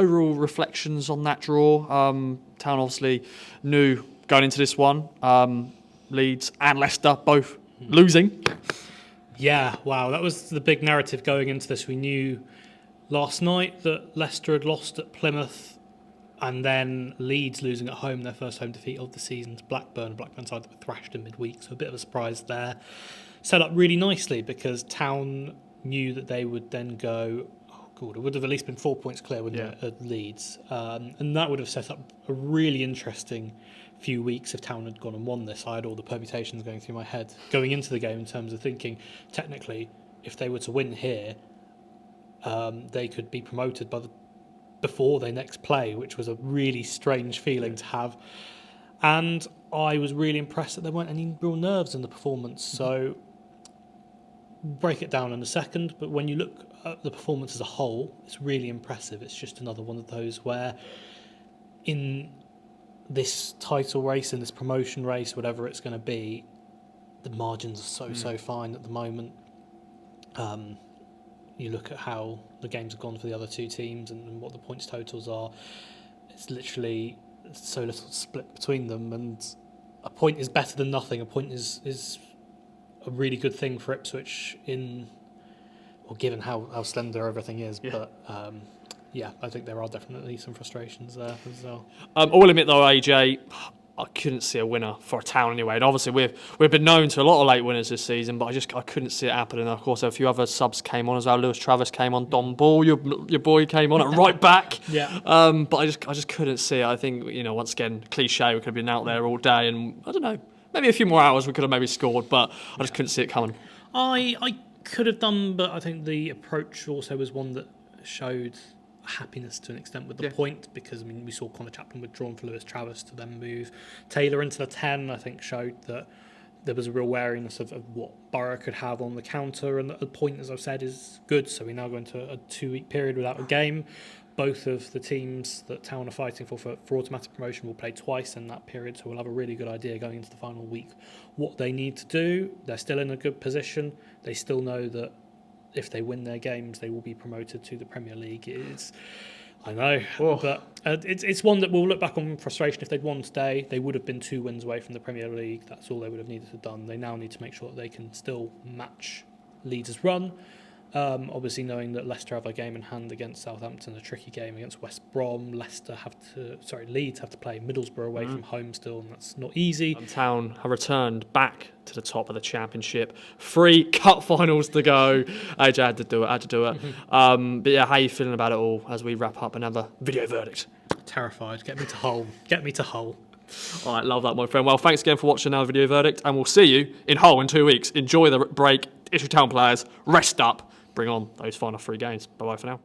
overall reflections on that draw. Town obviously knew going into this one. Leeds and Leicester both losing. Yeah, wow, that was the big narrative going into this. We knew last night that Leicester had lost at Plymouth, and then Leeds losing at home, their first home defeat of the season to Blackburn. Blackburn side that were thrashed in midweek, so a bit of a surprise there. Set up really nicely because Town knew that they would then go, oh god, it would have at least been 4 points clear, wouldn't it, at Leeds. And that would have set up a really interesting few weeks if Town had gone and won this. I had all the permutations going through my head going into the game in terms of thinking, technically, if they were to win here, they could be promoted before they next play, which was a really strange feeling to have. And I was really impressed that there weren't any real nerves in the performance. So break it down in a second, but when you look at the performance as a whole, it's really impressive. It's just another one of those where in this title race, in this promotion race, whatever it's going to be, the margins are so fine at the moment. You look at how the games have gone for the other two teams and what the points totals are. It's literally so little split between them, and a point is better than nothing. A point is a really good thing for Ipswich given how slender everything is. Yeah. But I think there are definitely some frustrations there as well. I will admit though, AJ, I couldn't see a winner for a Town anyway. And obviously we've been known to a lot of late winners this season, but I couldn't see it happening. And of course, a few other subs came on as well. Lewis Travis came on. Don Ball, your boy, came on at right back. Yeah. But I just couldn't see it. I think, once again, cliche, we could have been out there all day, and I don't know, maybe a few more hours we could have maybe scored, but I just couldn't see it coming. I could have done, but I think the approach also was one that showed happiness to an extent with the point, because we saw Connor Chaplin withdrawn for Lewis Travis to then move Taylor into the 10. I think showed that there was a real wariness of what Boro could have on the counter, and the point, as I've said, is good. So we now go into a 2-week period without a game. Both of the teams that Town are fighting for automatic promotion will play twice in that period, so we'll have a really good idea going into the final week what they need to do. They're still in a good position. They still know that if they win their games, they will be promoted to the Premier League. I know, but it's one that we'll look back on frustration. If they'd won today, they would have been 2 wins away from the Premier League. That's all they would have needed to have done. They now need to make sure that they can still match Leeds' run. Obviously, knowing that Leicester have a game in hand against Southampton, a tricky game against West Brom. Leeds have to play Middlesbrough away from home still, and that's not easy. And Town have returned back to the top of the Championship. 3 cup finals to go. AJ had to do it. But yeah, how are you feeling about it all as we wrap up another video verdict? Terrified. Get me to Hull. All right, love that, my friend. Well, thanks again for watching our video verdict, and we'll see you in Hull in 2 weeks. Enjoy the break. Issue Town players, rest up. Bring on those final 3 games. Bye-bye for now.